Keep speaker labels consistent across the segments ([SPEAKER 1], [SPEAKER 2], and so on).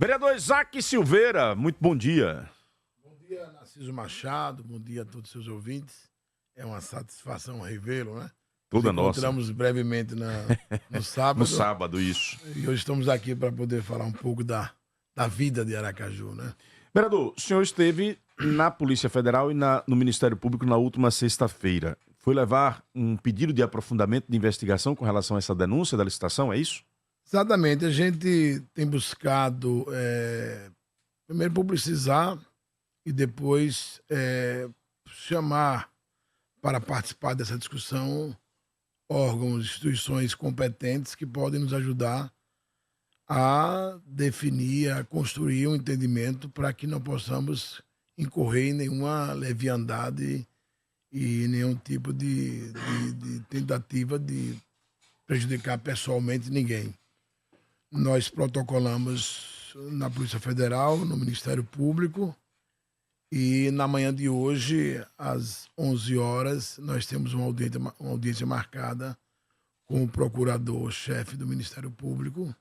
[SPEAKER 1] Vereador Isaac Silveira, muito bom dia.
[SPEAKER 2] Bom dia, Narciso Machado. Bom dia a todos os seus ouvintes. É uma satisfação revê-lo, né?
[SPEAKER 1] Toda
[SPEAKER 2] Nos
[SPEAKER 1] nossa.
[SPEAKER 2] encontramos brevemente no sábado.
[SPEAKER 1] No sábado, isso.
[SPEAKER 2] E hoje estamos aqui para poder falar um pouco da vida de Aracaju, né?
[SPEAKER 1] Vereador, o senhor esteve na Polícia Federal e no Ministério Público na última sexta-feira. Foi levar um pedido de aprofundamento de investigação com relação a essa denúncia da licitação, é isso?
[SPEAKER 2] Exatamente. A gente tem buscado, primeiro, publicizar e depois chamar para participar dessa discussão órgãos, instituições competentes que podem nos ajudar a definir, a construir um entendimento para que não possamos incorrer em nenhuma leviandade e nenhum tipo de tentativa de prejudicar pessoalmente ninguém. Nós protocolamos na Polícia Federal, no Ministério Público, e na manhã de hoje, às 11 horas, nós temos uma audiência marcada com o procurador-chefe do Ministério Público.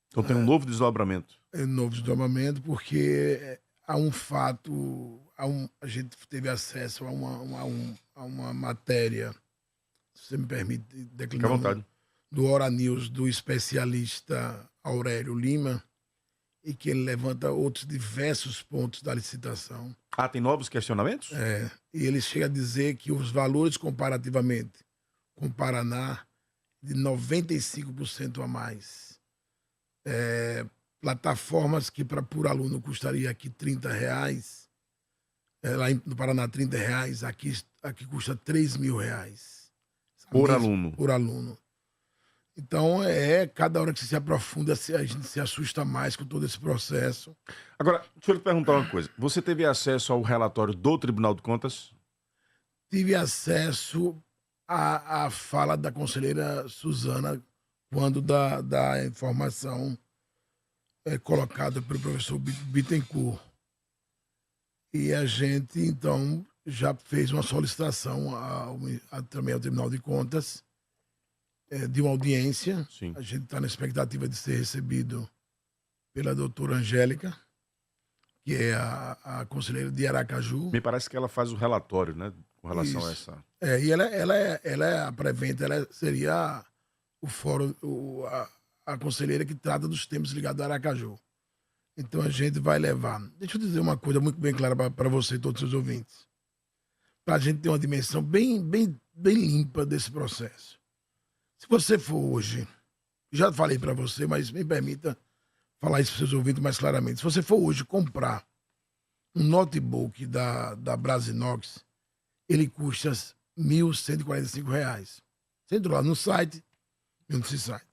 [SPEAKER 1] Então tem um novo desdobramento.
[SPEAKER 2] Novo desdobramento, porque há um fato, a gente teve acesso a uma matéria, se você me permite declinar,
[SPEAKER 1] Fique à vontade.
[SPEAKER 2] do Hora News, do especialista Aurélio Lima, e que ele levanta outros diversos pontos da licitação.
[SPEAKER 1] Ah, tem novos questionamentos?
[SPEAKER 2] E ele chega a dizer que os valores comparativamente com o Paraná, de 95% a mais. Plataformas que por aluno custaria aqui R$30, lá no Paraná R$30, aqui custa R$3.000.
[SPEAKER 1] Por aluno.
[SPEAKER 2] Por aluno. Então, cada hora que você se aprofunda, a gente se assusta mais com todo esse processo.
[SPEAKER 1] Agora, deixa eu lhe perguntar uma coisa. Você teve acesso ao relatório do Tribunal de Contas?
[SPEAKER 2] Tive acesso à fala da conselheira Suzana quando da informação colocada pelo professor Bittencourt. E a gente, então, já fez uma solicitação também ao Tribunal de Contas de uma audiência.
[SPEAKER 1] Sim.
[SPEAKER 2] A gente está na expectativa de ser recebido pela doutora Angélica, que é a conselheira de Aracaju.
[SPEAKER 1] Me parece que ela faz o relatório, né? Com relação a essa.
[SPEAKER 2] E ela é a preventa, ela seria o fórum, a conselheira que trata dos temas ligados a Aracaju. Então a gente vai levar. Deixa eu dizer uma coisa muito bem clara para você e todos os seus ouvintes. Para a gente ter uma dimensão bem limpa desse processo. Se você for hoje, já falei para você, mas me permita falar isso para os seus ouvintes mais claramente. Se você for hoje comprar um notebook da Brasinox, ele custa R$1.145. Você entrou lá no site, em um desses sites.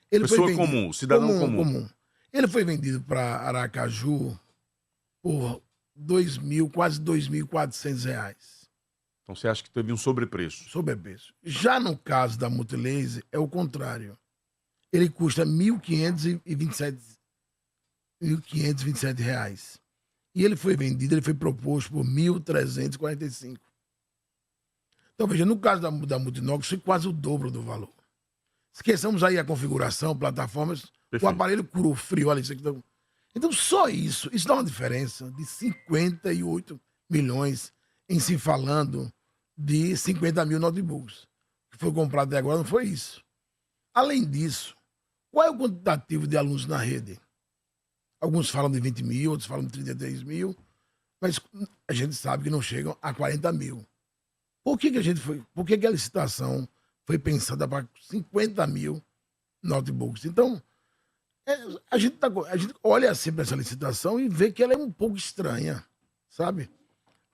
[SPEAKER 1] Pessoa comum, cidadão comum.
[SPEAKER 2] Ele foi vendido para Aracaju por quase R$2.400.
[SPEAKER 1] Então você acha que teve um sobrepreço?
[SPEAKER 2] Sobrepreço. Já no caso da Multilaser, é o contrário. Ele custa R$1.527. E ele foi vendido, ele foi proposto por R$1.345. Então, veja, no caso da Multinox, foi quase o dobro do valor. Esqueçamos aí a configuração, plataformas,
[SPEAKER 1] Perfeito.
[SPEAKER 2] O aparelho curou frio, olha isso aqui. Então, só isso dá uma diferença de 58 milhões em se falando de 50 mil notebooks. O que foi comprado até agora não foi isso. Além disso, qual é o quantitativo de alunos na rede? Alguns falam de 20 mil, outros falam de 33 mil, mas a gente sabe que não chegam a 40 mil. Por que a licitação foi pensada para 50 mil notebooks? Então, a gente olha assim para essa licitação e vê que ela é um pouco estranha, sabe?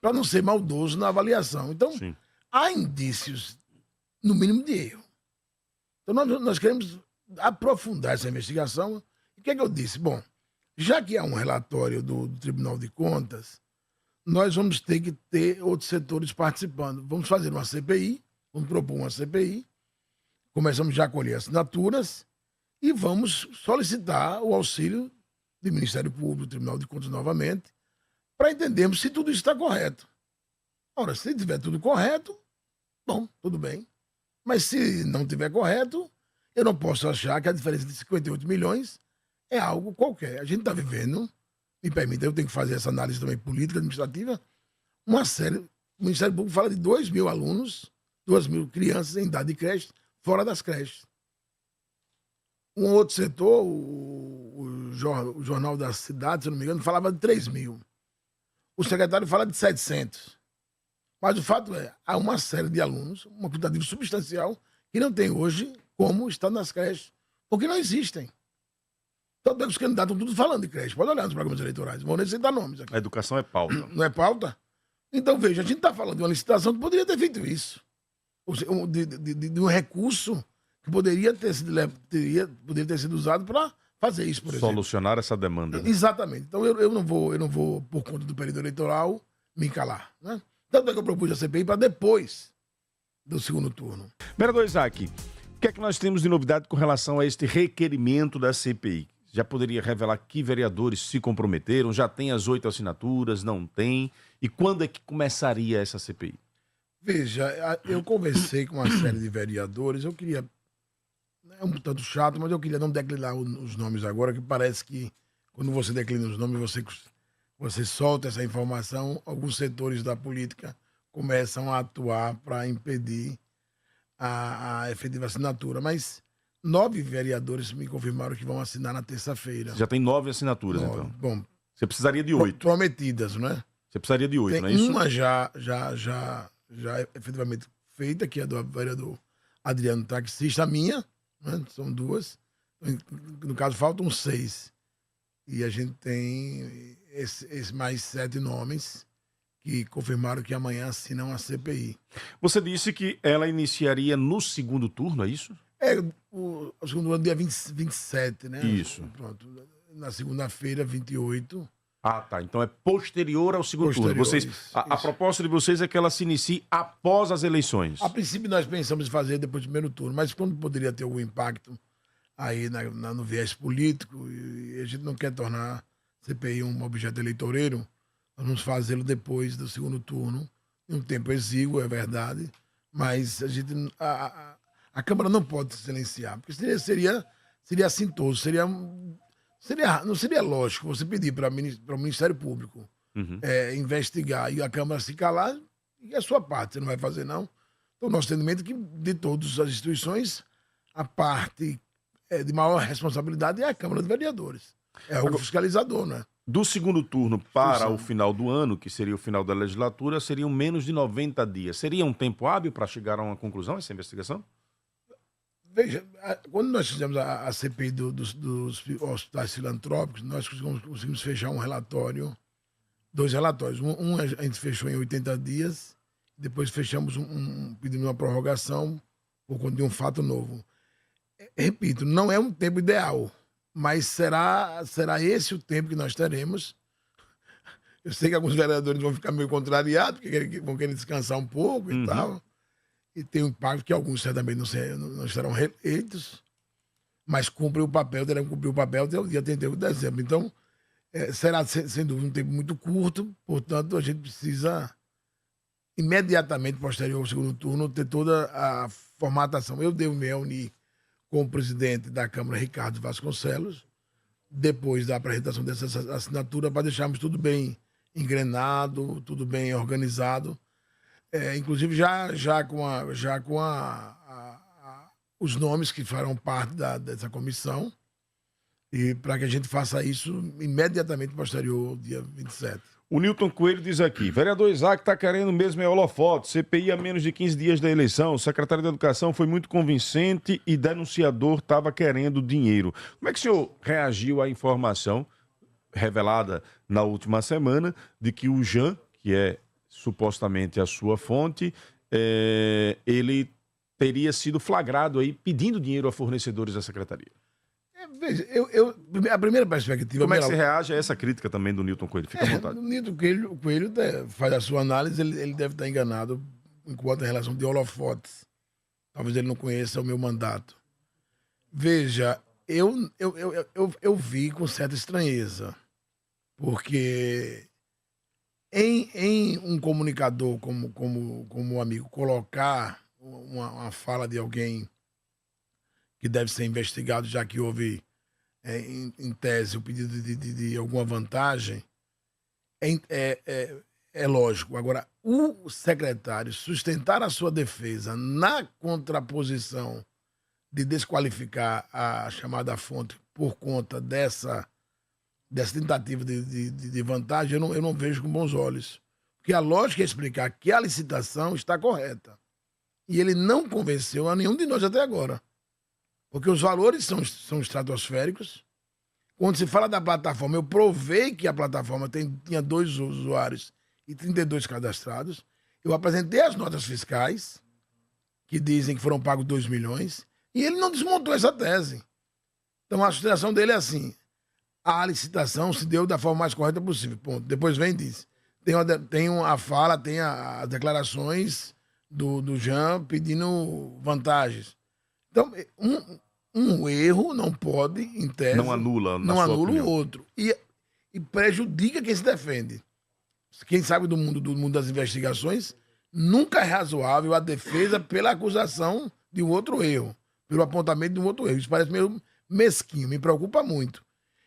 [SPEAKER 2] Para não ser maldoso na avaliação. Então,
[SPEAKER 1] Sim.
[SPEAKER 2] Há indícios, no mínimo, de erro. Então, nós queremos aprofundar essa investigação. E o que é que eu disse? Bom, já que há um relatório do Tribunal de Contas, nós vamos ter que ter outros setores participando. Vamos fazer uma CPI, vamos propor uma CPI, começamos já a colher assinaturas e vamos solicitar o auxílio do Ministério Público, do Tribunal de Contas novamente, para entendermos se tudo isso está correto. Ora, se tiver tudo correto, bom, tudo bem. Mas se não tiver correto, eu não posso achar que a diferença de 58 milhões é algo qualquer. A gente está vivendo, me permita, eu tenho que fazer essa análise também política, administrativa, uma série. O Ministério Público fala de 2.000 alunos, 2.000 crianças em idade de creche, fora das creches. Um outro setor, o Jornal da Cidade, se eu não me engano, falava de 3.000. O secretário fala de 700. Mas o fato é, há uma série de alunos, uma quantidade substancial, que não tem hoje como estar nas creches, porque não existem. Tanto é que os candidatos estão todos falando de creche. Pode olhar nos programas eleitorais, vou nem citar nomes aqui.
[SPEAKER 1] A educação é pauta.
[SPEAKER 2] Não é pauta? Então, veja, a gente está falando de uma licitação que poderia ter feito isso. De um recurso que poderia ter sido usado para fazer isso, por exemplo.
[SPEAKER 1] Solucionar essa demanda. Né?
[SPEAKER 2] Exatamente. Então, eu não vou, por conta do período eleitoral, me calar. Né? Tanto é que eu propus a CPI para depois do segundo turno.
[SPEAKER 1] Vereador Isaac, o que é que nós temos de novidade com relação a este requerimento da CPI? Já poderia revelar que vereadores se comprometeram? Já tem as 8 assinaturas? Não tem? E quando é que começaria essa CPI?
[SPEAKER 2] Veja, eu conversei com uma série de vereadores, eu queria... É um tanto chato, mas eu queria não declinar os nomes agora, que parece que quando você declina os nomes, você solta essa informação, alguns setores da política começam a atuar para impedir a efetiva assinatura. Mas 9 vereadores me confirmaram que vão assinar na terça-feira.
[SPEAKER 1] Já tem 9 assinaturas,
[SPEAKER 2] 9,
[SPEAKER 1] então.
[SPEAKER 2] Bom,
[SPEAKER 1] você precisaria de 8.
[SPEAKER 2] Prometidas, não é?
[SPEAKER 1] Você precisaria de 8,
[SPEAKER 2] tem
[SPEAKER 1] não é isso?
[SPEAKER 2] Uma já efetivamente feita, que é do vereador Adriano Taxista, a minha, né? São 2. No caso, faltam 6. E a gente tem esses mais 7 nomes que confirmaram que amanhã assinam a CPI.
[SPEAKER 1] Você disse que ela iniciaria no segundo turno, é isso?
[SPEAKER 2] O segundo ano, dia 27, né?
[SPEAKER 1] Isso.
[SPEAKER 2] Pronto. Na segunda-feira, 28.
[SPEAKER 1] Ah, tá. Então é posterior ao segundo turno.
[SPEAKER 2] Isso.
[SPEAKER 1] A proposta de vocês é que ela se inicie após as eleições.
[SPEAKER 2] A princípio, nós pensamos em fazer depois do primeiro turno, mas quando poderia ter algum impacto aí no viés político, e a gente não quer tornar a CPI um objeto eleitoreiro, nós vamos fazê-lo depois do segundo turno, em um tempo exíguo, é verdade, mas a Câmara não pode se silenciar, porque seria assintoso, não seria lógico você pedir para o Ministério Público investigar e a Câmara se calar, e a sua parte, você não vai fazer, não. Então, nosso entendimento é que, de todas as instituições, a parte de maior responsabilidade é a Câmara de Vereadores. É o fiscalizador, né?
[SPEAKER 1] Do segundo turno para o final do ano, que seria o final da legislatura, seriam menos de 90 dias. Seria um tempo hábil para chegar a uma conclusão, essa investigação?
[SPEAKER 2] Veja, quando nós fizemos a CPI dos hospitais filantrópicos, nós conseguimos fechar um relatório, 2 relatórios. Um a gente fechou em 80 dias, depois fechamos pedimos uma prorrogação por conta de um fato novo. Repito, não é um tempo ideal, mas será esse o tempo que nós teremos. Eu sei que alguns vereadores vão ficar meio contrariados, porque vão querer descansar um pouco e tal. E tem um impacto que alguns certamente não serão reeleitos, mas terão que cumprir o papel até o dia 31 de dezembro. Então, será, sem dúvida, um tempo muito curto, portanto, a gente precisa, imediatamente posterior ao segundo turno, ter toda a formatação. Eu devo me reunir com o presidente da Câmara, Ricardo Vasconcelos, depois da apresentação dessa assinatura, para deixarmos tudo bem engrenado, tudo bem organizado. Inclusive já com os nomes que farão parte dessa comissão, e para que a gente faça isso imediatamente posterior ao dia 27.
[SPEAKER 1] O Nilton Coelho diz aqui, vereador Isaac está querendo mesmo holofote, CPI a menos de 15 dias da eleição, o secretário de Educação foi muito convincente e denunciador estava querendo dinheiro. Como é que o senhor reagiu à informação revelada na última semana de que o Jean, que é supostamente a sua fonte, ele teria sido flagrado aí pedindo dinheiro a fornecedores da secretaria?
[SPEAKER 2] Veja, a primeira perspectiva...
[SPEAKER 1] Como é que você reage a essa crítica também do Nilton Coelho? Fica à vontade.
[SPEAKER 2] O Nilton Coelho faz a sua análise, ele deve estar enganado enquanto em relação de holofotes. Talvez ele não conheça o meu mandato. Veja, eu vi com certa estranheza, porque em um comunicador como um amigo colocar uma fala de alguém que deve ser investigado, já que houve em tese, o pedido de alguma vantagem, é lógico. Agora, o secretário sustentar a sua defesa na contraposição de desqualificar a chamada fonte por conta dessa tentativa de vantagem, eu não vejo com bons olhos. Porque a lógica é explicar que a licitação está correta. E ele não convenceu a nenhum de nós até agora. Porque os valores são estratosféricos. Quando se fala da plataforma, eu provei que a plataforma tinha 2 usuários e 32 cadastrados. Eu apresentei as notas fiscais, que dizem que foram pagos 2 milhões, e ele não desmontou essa tese. Então a sustentação dele é assim: a licitação se deu da forma mais correta possível. Ponto. Depois vem e diz. Tem a fala, tem as declarações do Jean pedindo vantagens. Então, um erro não pode, em tese...
[SPEAKER 1] Não anula,
[SPEAKER 2] não anula o outro. E prejudica quem se defende. Quem sabe do mundo das investigações, nunca é razoável a defesa pela acusação de um outro erro, pelo apontamento de um outro erro. Isso parece meio mesquinho, me preocupa muito.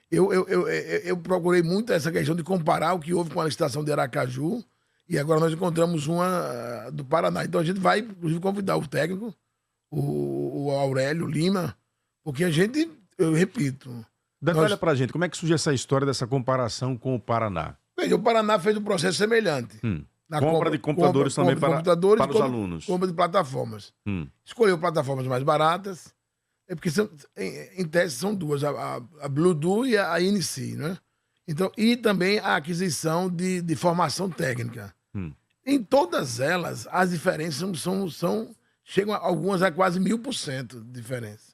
[SPEAKER 2] Eu procurei muito essa questão de comparar o que houve com a licitação de Aracaju e agora nós encontramos uma do Paraná. Então a gente vai, inclusive, convidar o técnico, o Aurélio Lima, porque eu repito...
[SPEAKER 1] Detalha pra gente, como é que surge essa história dessa comparação com o Paraná?
[SPEAKER 2] Veja, o Paraná fez um processo semelhante.
[SPEAKER 1] Na compra de computadores também para os alunos.
[SPEAKER 2] Compra de plataformas. Escolheu plataformas mais baratas, porque em tese são duas, a Bluetooth e a INC, né? Então, e também a aquisição de formação técnica. Em todas elas, as diferenças chegam algumas a quase 1000% de diferença.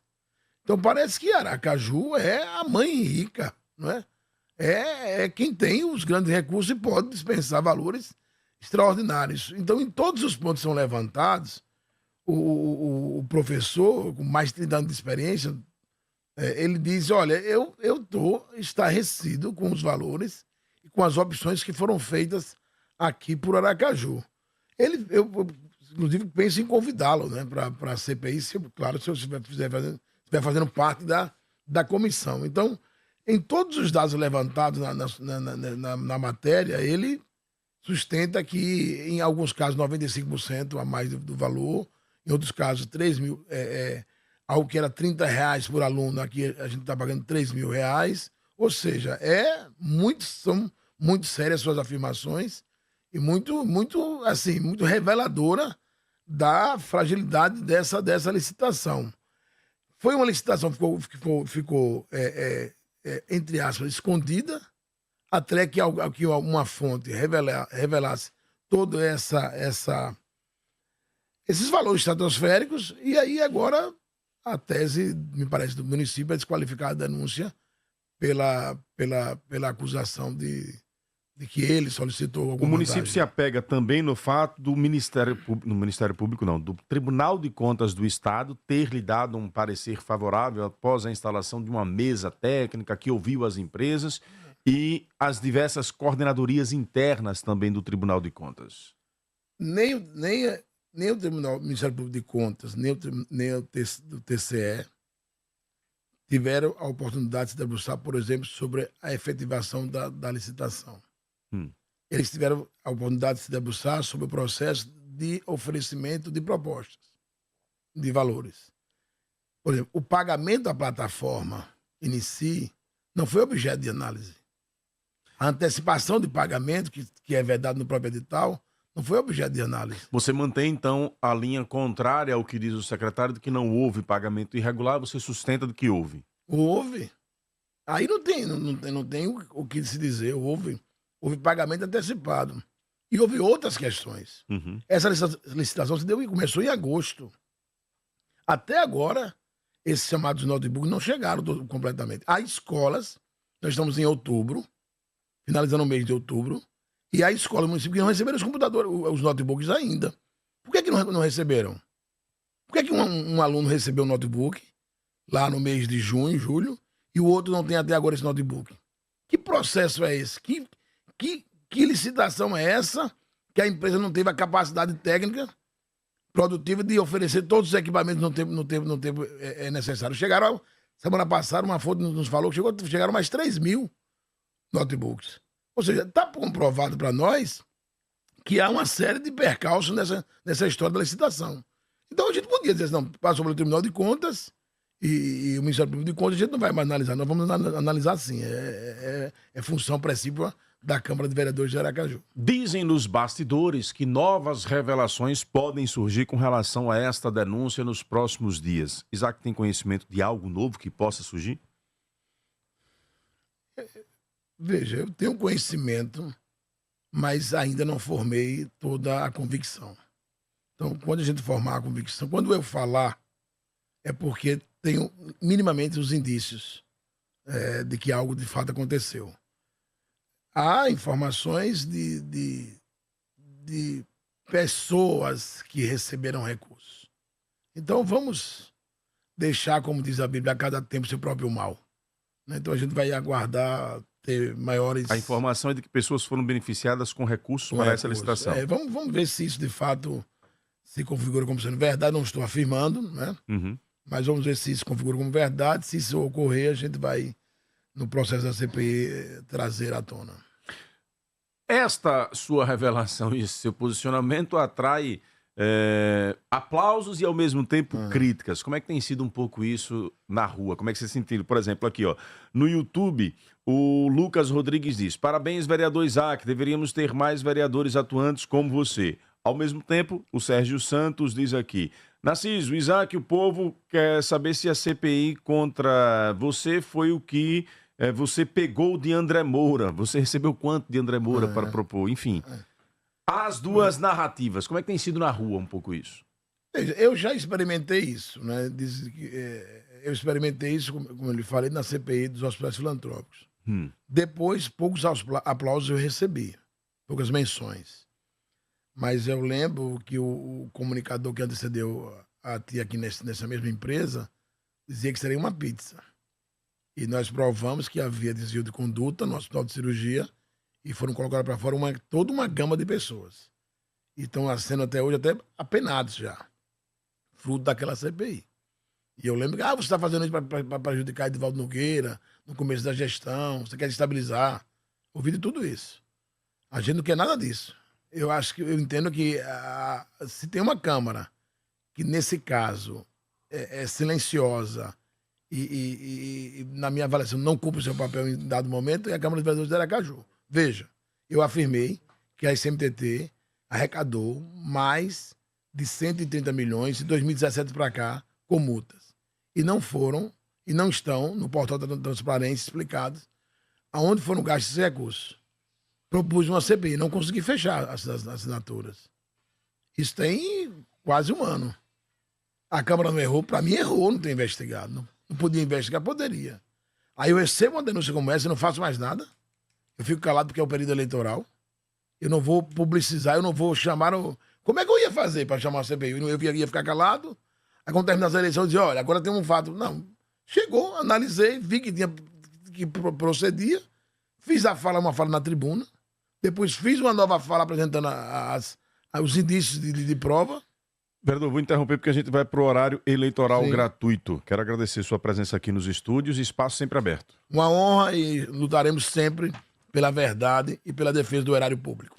[SPEAKER 2] Então parece que Aracaju é a mãe rica, não é? É quem tem os grandes recursos e pode dispensar valores extraordinários. Então, em todos os pontos que são levantados, o professor, com mais de 30 anos de experiência, ele diz, olha, eu estou estarrecido com os valores e com as opções que foram feitas aqui por Aracaju. Eu inclusive, penso em convidá-lo, né, para a CPI, claro, se eu estiver fazendo parte da comissão. Então, em todos os dados levantados na matéria, ele sustenta que, em alguns casos, 95% a mais do valor, em outros casos, 3 mil, algo que era R$30 por aluno, aqui a gente está pagando R$3.000, ou seja, são muito sérias suas afirmações e muito reveladora da fragilidade dessa licitação. Foi uma licitação que ficou entre aspas, escondida, até que uma fonte revelasse todos esses valores estratosféricos, e aí agora a tese, me parece, do município é desqualificar a denúncia pela acusação de que ele solicitou alguma
[SPEAKER 1] O município
[SPEAKER 2] vantagem.
[SPEAKER 1] se apega também no fato do Ministério Público, não, do Tribunal de Contas do Estado ter lhe dado um parecer favorável após a instalação de uma mesa técnica que ouviu as empresas e as diversas coordenadorias internas também do Tribunal de Contas.
[SPEAKER 2] Nem o Ministério Público de Contas, nem o TCE tiveram a oportunidade de se debruçar, por exemplo, sobre a efetivação da licitação. Eles tiveram a oportunidade de se debruçar sobre o processo de oferecimento de propostas, de valores. Por exemplo, o pagamento da plataforma em si não foi objeto de análise. A antecipação de pagamento, que é vedado no próprio edital, não foi objeto de análise.
[SPEAKER 1] Você mantém, então, a linha contrária ao que diz o secretário de que não houve pagamento irregular, você sustenta de que houve?
[SPEAKER 2] Houve. Aí não tem o que se dizer. Houve pagamento antecipado. E houve outras questões. Essa licitação começou em agosto. Até agora, esses chamados notebooks não chegaram completamente. Há escolas, nós estamos em outubro, finalizando o mês de outubro, e há escolas do município que não receberam os computadores, os notebooks ainda. Por que não receberam? Por que um aluno recebeu um notebook lá no mês de junho, julho, e o outro não tem até agora esse notebook? Que processo é esse? Que licitação é essa que a empresa não teve a capacidade técnica produtiva de oferecer todos os equipamentos no tempo necessário? Chegaram Semana passada, uma fonte nos falou que chegaram mais 3 mil notebooks. Ou seja, está comprovado para nós que há uma série de percalços nessa história da licitação. Então a gente podia dizer assim, não, passou pelo Tribunal de Contas e o Ministério Público de Contas a gente não vai mais analisar, nós vamos analisar sim. É função principal da Câmara de Vereadores de Aracaju.
[SPEAKER 1] Dizem nos bastidores que novas revelações podem surgir com relação a esta denúncia nos próximos dias. Isaac tem conhecimento de algo novo que possa surgir?
[SPEAKER 2] Veja, eu tenho conhecimento, mas ainda não formei toda a convicção. Então, quando a gente formar a convicção, quando eu falar, é porque tenho minimamente os indícios de que algo de fato aconteceu. Há informações de pessoas que receberam recursos. Então, vamos deixar, como diz a Bíblia, a cada tempo seu próprio mal. Né? Então, a gente vai aguardar ter maiores...
[SPEAKER 1] A informação é de que pessoas foram beneficiadas com recursos para essa licitação.
[SPEAKER 2] Vamos ver se isso, de fato, se configura como sendo verdade. Não estou afirmando, né?
[SPEAKER 1] Uhum.
[SPEAKER 2] Mas vamos ver se isso configura como verdade. Se isso ocorrer, a gente vai, no processo da CPI, trazer à tona.
[SPEAKER 1] Esta sua revelação e seu posicionamento atrai aplausos e, ao mesmo tempo, críticas. Como é que tem sido um pouco isso na rua? Como é que você sentiu? Por exemplo, aqui, ó, no YouTube, o Lucas Rodrigues diz: parabéns, vereador Isaac, deveríamos ter mais vereadores atuantes como você. Ao mesmo tempo, o Sérgio Santos diz aqui: Narciso, Isaac, o povo quer saber se a CPI contra você foi o que você pegou de André Moura. Você recebeu quanto de André Moura para propor? Enfim, as duas narrativas. Como é que tem sido na rua um pouco isso?
[SPEAKER 2] Eu já experimentei isso, né? Eu experimentei isso, como eu lhe falei, na CPI dos hospitais filantrópicos. Depois, poucos aplausos eu recebi, poucas menções. Mas eu lembro que o comunicador que antecedeu a ti aqui nessa mesma empresa dizia que seria uma pizza. E nós provamos que havia desvio de conduta no hospital de cirurgia e foram colocadas para fora toda uma gama de pessoas. E estão sendo até hoje até apenados já, fruto daquela CPI. E eu lembro que você está fazendo isso para prejudicar Edivaldo Nogueira no começo da gestão, você quer estabilizar. Ouvi de tudo isso. A gente não quer nada disso. Eu entendo que se tem uma Câmara que, nesse caso, é silenciosa e, na minha avaliação, não cumpre o seu papel em dado momento, é a Câmara de Vereadores de Aracaju. Veja, eu afirmei que a SMTT arrecadou mais de 130 milhões de 2017 para cá com multas. E não foram, e não estão no portal da transparência explicados aonde foram gastos esses recursos. Propus uma CPI, não consegui fechar as assinaturas. Isso tem quase um ano. A Câmara não errou, para mim errou não ter investigado. Não podia investigar, poderia. Aí eu recebo uma denúncia como essa e não faço mais nada. Eu fico calado porque é o período eleitoral. Eu não vou publicizar, eu não vou chamar... Como é que eu ia fazer para chamar a CPI? Eu ia ficar calado. Aí quando terminar as eleições, eu dizia, olha, agora tem um fato. Não, chegou, analisei, vi que procedia, fiz uma fala na tribuna, depois fiz uma nova fala apresentando os indícios de prova.
[SPEAKER 1] Vereador, vou interromper porque a gente vai para o horário eleitoral gratuito. Quero agradecer sua presença aqui nos estúdios e espaço sempre aberto.
[SPEAKER 2] Uma honra e lutaremos sempre pela verdade e pela defesa do erário público.